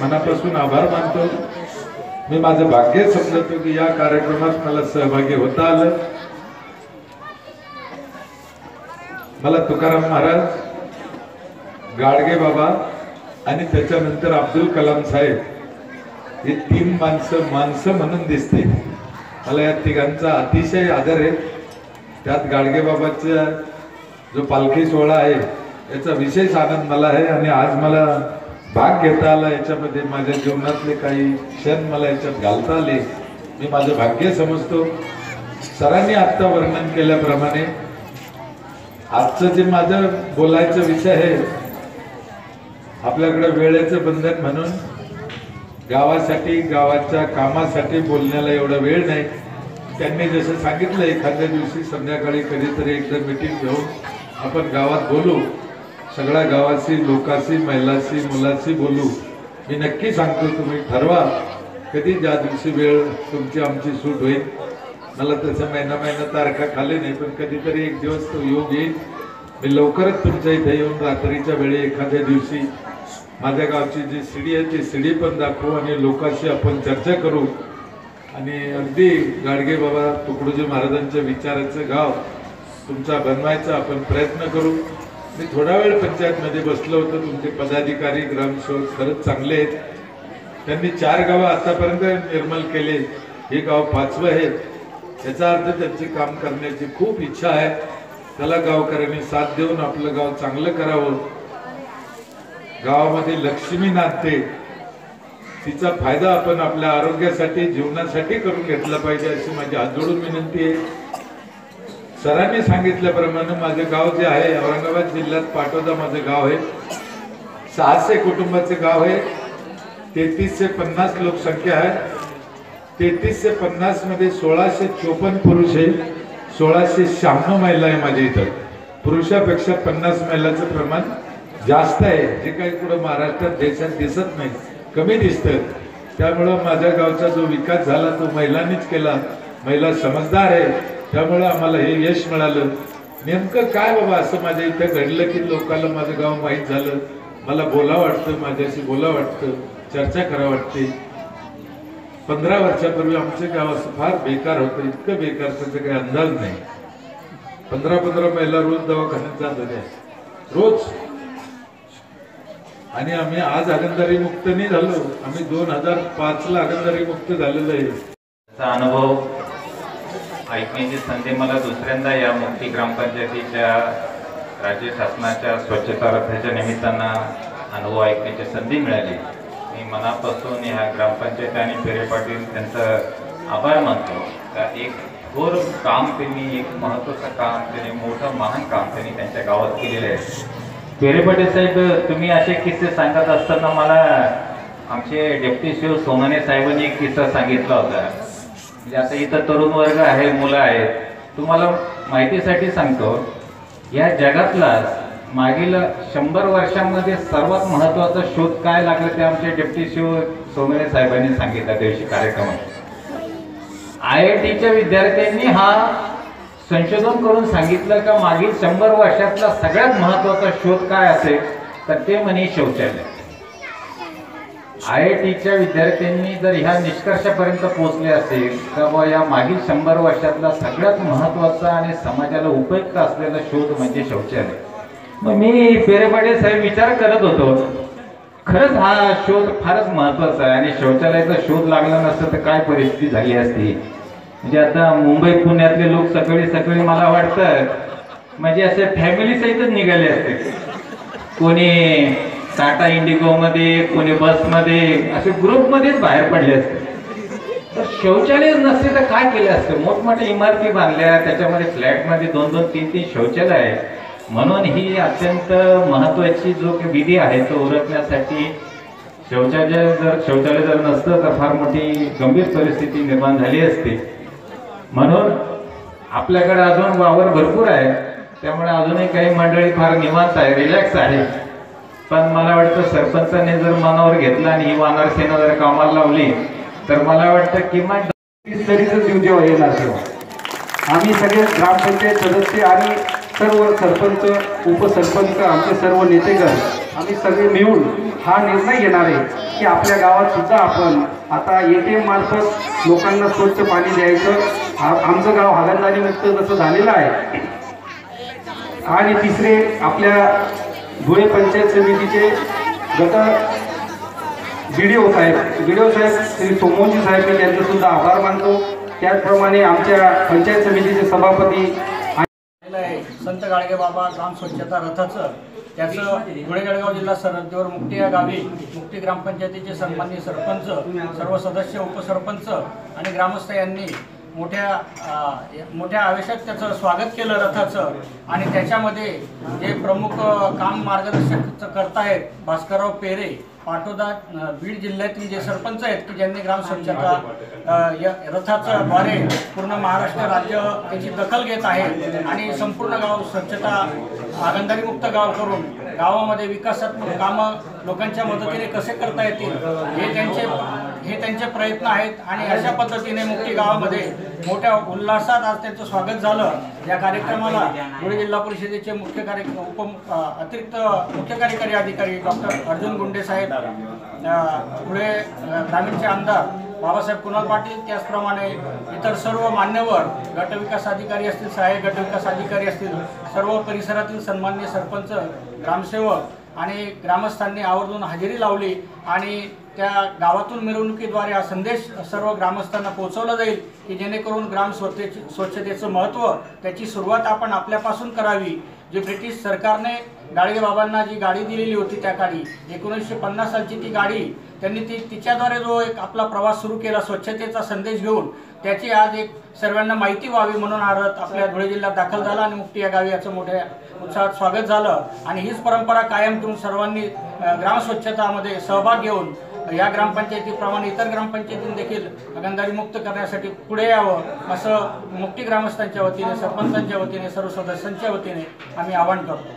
मनापासून आभार मानतो। मी माझं भाग्य समजतो की या कार्यक्रमात मला सहभागी होता आलं। मला तुकाराम महाराज, गाडगे बाबा आणि त्याच्यानंतर अब्दुल कलाम साहेब हे तीन माणसं म्हणून दिसते। मला या तिघांचा अतिशय आदर आहे। त्यात गाडगे बाबाचा जो पालखी सोहळा आहे याचा विशेष आनंद मला आहे आणि आज मला भाग घेता आला याच्यामध्ये। माझ्या जीवनातले काही क्षण मला याच्यात घालता आले, मी माझं भाग्य समजतो। सरांनी आत्ता वर्णन केल्याप्रमाणे आजचं जे माझं बोलायचं विषय आहे, आपल्याकडे वेळेचं बंधन म्हणून गावासाठी गावाच्या कामासाठी बोलण्याला एवढा वेळ नाही। त्यांनी जसं सांगितलं एखाद्या दिवशी संध्याकाळी कधीतरी एकदा मीटिंग घेऊन आपण गावात बोलू, सगळ्या गावाशी, लोकांशी, महिलांशी, मुलांशी बोलू। मी नक्की सांगतो, तुम्ही ठरवा कधी ज्या दिवशी वेळ तुमची आमची सूट होईल। मला त्याचा महिना तारखा खाली नाही, पण कधीतरी एक दिवस तो योग येईल। मी लवकरच तुमच्या इथे येऊन रात्रीच्या वेळी एखाद्या दिवशी माझ्या गावची जी सीडी आहे ती सीडी पण दाखवू आणि लोकांशी आपण चर्चा करू। आणि अगदी गाडगे बाबा तुकडोजी महाराजांच्या विचाराचं गाव तुमचा बनवायचा आपण प्रयत्न करू। मी थोडा वेळ पंचायतमध्ये बसलो होतो। तुमचे पदाधिकारी, ग्रामसेवक खरंच चांगले आहेत। त्यांनी 4 गावं आतापर्यंत निर्मल केले, हे गाव 5वं आहे। याचा अर्थ त्यांचे काम करण्याची खूप इच्छा आहे। त्याला गावकऱ्यांनी साथ देऊन आपलं गाव चांगलं करावं। गावामध्ये लक्ष्मी नांदते, तिचा फायदा आपण आपल्या आरोग्यासाठी, जीवनासाठी करून घेतला पाहिजे अशी माझी हात जोडून विनंती आहे। सरांनी सांगितल्याप्रमाणे माझं गाव जे आहे औरंगाबाद जिल्ह्यात पाटोदा माझं गाव आहे। 600 कुटुंबाचे गाव आहे। 33 से 50 लोकसंख्या आहे। 33 से 50 मध्ये 1654 पुरुष आहे, 1696 महिला आहे। माझ्या इथं पुरुषापेक्षा 50 महिलांचं प्रमाण जास्त आहे, जे काही पुढे महाराष्ट्रात देशात दिसत नाही, कमी दिसतं। त्यामुळं माझ्या गावचा जो विकास झाला तो महिलांनीच केला। महिला समजदार आहे, त्यामुळे आम्हाला हे यश मिळालं। नेमकं काय बाबा असं माझ्या इथे घडलं की लोकांना माझं गाव माहीत झालं, मला बोला वाटतं, माझ्याशी बोला वाटतं, चर्चा करा वाटते। 15 वर्षापूर्वी आमचे गाव असं फार बेकार होतं, इतकं बेकार त्याचा काही अंदाज नाही। 15 महिला रोज दवाखान्यात जात होत्या, रोज। आणि आम्ही आज हागणदारी मुक्त नाही झालो, आम्ही 2005 ला हागणदारी मुक्त झालेलो आहे। त्याचा अनुभव ऐकण्याची संधी मला दुसऱ्यांदा या मुक्ती ग्रामपंचायतीच्या राज्य शासनाच्या स्वच्छता रथाच्या निमित्तानं अनुभव ऐकण्याची संधी मिळाली। मी मनापासून ह्या ग्रामपंचायत आणि पेरे पाटील त्यांचं आभार मानतो का एक थोर काम त्यांनी, एक महत्त्वाचं काम त्यांनी, मोठं महान काम त्यांनी त्यांच्या गावात केलेलं आहे। पेरे पाटील साहेब, तुम्ही असे किस्से सांगत असताना मला आमचे डेप्टी शिव सोनाने साहेबांनी एक किस्सा सांगितला होता। म्हणजे आता इथं तरुण वर्ग आहे, मुलं आहेत, तुम्हाला माहितीसाठी सांगतो, या जगातला मागील 100 वर्षांमध्ये सर्वात महत्त्वाचा शोध काय लागला ते आमचे डेप्टी शिव सोनाने साहेबांनी सांगितलं त्या दिवशी कार्यक्रमात। IITच्या विद्यार्थ्यांनी हा संशोधन करून सांगितलं का मागील 100 वर्षातला सगळ्यात महत्त्वाचा शोध काय असेल तर ते म्हणे शौचालय। IITच्या विद्यार्थ्यांनी जर ह्या निष्कर्षापर्यंत पोहोचले असेल तर या मागील 100 वर्षातला सगळ्यात महत्त्वाचा आणि समाजाला उपयुक्त असलेला शोध म्हणजे शौचालय। मग मी पेरे पाटील साहेब विचार करत होतो, खरंच हा शोध फारच महत्त्वाचा आहे आणि शौचालयाचा शोध लागला नसता तर काय परिस्थिती झाली असती। म्हणजे आता मुंबई पुण्यातले लोक सकाळी मला वाटतं म्हणजे असे फॅमिली सहितच निघाले असते, कोणी टाटा इंडिगोमध्ये, कोणी बसमध्ये, असे ग्रुपमध्येच बाहेर पडले असते। तर शौचालय नसते तर काय केलं असतं? मोठमोठ्या इमारती बांधल्या, त्याच्यामध्ये फ्लॅटमध्ये 2-2, 3-3 शौचालय आहे। म्हणून ही अत्यंत महत्त्वाची जो विधी आहे तो उरकण्यासाठी शौचालय जर नसतं तर फार मोठी गंभीर परिस्थिती निर्माण झाली असते। म्हणून आपल्याकडे अजून वावर भरपूर आहे, त्यामुळे अजूनही काही मंडळी फार निवांत आहे, रिलॅक्स आहे। पण मला वाटतं सरपंचाने जर मनावर घेतला आणि ही वानर सेना जर कामाला लावली तर मला वाटतं किमान 30 दिवस जेव्हा येणार तेव्हा आम्ही सगळे ग्रामपंचायत सदस्य आणि सर्व सरपंच, उपसरपंच, आमचे सर्व नेतेगण आम्ही सगळे मिळून हा निर्णय घेणार आहे की आपल्या गावात सुद्धा आपण आता ATM मार्फत लोकांना स्वच्छ पाणी द्यायचं। आमचं गाव हागणदारी मुक्त जसं झालेलं आहे। आणि तिसरे आपल्या धुळे पंचायत समितीचे गट BDO साहेब श्री सोमोजी साहेब, मी त्यांचे सुद्धा आभार मानतो। त्याचप्रमाणे आमच्या पंचायत समितीचे सभापती संत गाडगे बाबा ग्राम स्वच्छता रथाचं त्याचं धुळे जळगाव जिल्हा सरहद्दीवर मुक्ती या गावी मुक्ती ग्रामपंचायतीचे सन्माननीय सरपंच, सर्व सदस्य, उपसरपंच आणि ग्रामस्थ यांनी मोठ्या आवेशात त्याचं स्वागत केलं रथाचं। आणि त्याच्यामध्ये जे प्रमुख काम मार्गदर्शक करतायत भास्करराव पेरे, पाटोदा बीड जिल्ह्यातील जे सरपंच आहेत की ज्यांनी ग्राम स्वच्छता या रथाच्या द्वारे पूर्ण महाराष्ट्र राज्य त्याची दखल घेत आहे आणि संपूर्ण गाव स्वच्छता हागणदारी मुक्त गाव करून गावामध्ये विकासात्मक कामं लोकांच्या मदतीने कसे करता येतील हे त्यांचे प्रयत्न आहेत। आणि अशा पद्धतीने मुक्ती गावामध्ये मोठ्या उल्हासात आज त्यांचं स्वागत झालं। या कार्यक्रमाला धुळे जिल्हा परिषदेचे अतिरिक्त मुख्य कार्यकारी अधिकारी डॉक्टर अर्जुन गुंडे साहेब, धुळे ग्रामीणचे आमदार बाबासाहेब कुणाल पाटील, त्याचप्रमाणे इतर सर्व मान्यवर, गटविकास अधिकारी असतील, सहाय्यक गटविकास अधिकारी असतील, सर्व परिसरातील सन्माननीय सरपंच, ग्रामसेवक आणि ग्रामस्थांनी आवर्जून हजेरी लावली। आणि त्या गावातून मिरवणुकीद्वारे हा संदेश सर्व ग्रामस्थांना पोहोचवला जाईल की जेणेकरून ग्राम स्वच्छतेचं महत्त्व, त्याची सुरुवात आपण आपल्यापासून करावी। जे ब्रिटिश सरकारने गाडगे बाबांना जी गाडी दिलेली होती त्या काळी 1950 सालची ती गाडी त्यांनी तिच्याद्वारे जो एक आपला प्रवास सुरू केला स्वच्छतेचा संदेश घेऊन, त्याची आज एक सर्वांना माहिती व्हावी म्हणून हा रथ आपल्या धुळे जिल्ह्यात दाखल झाला आणि मुक्ती या गावी याचं मोठ्या उत्साहात स्वागत झालं। आणि हीच परंपरा कायम ठेवून सर्वांनी ग्राम स्वच्छतामध्ये सहभाग घेऊन या ग्रामपंचायतीप्रमाणे इतर ग्रामपंचायतींनी देखील हागणदारी मुक्त करण्यासाठी पुढे यावं असं मुक्ती ग्रामस्थांच्या वतीने, सरपंचांच्या वतीने, सर्व सदस्यांच्या वतीने आम्ही आवाहन करतो।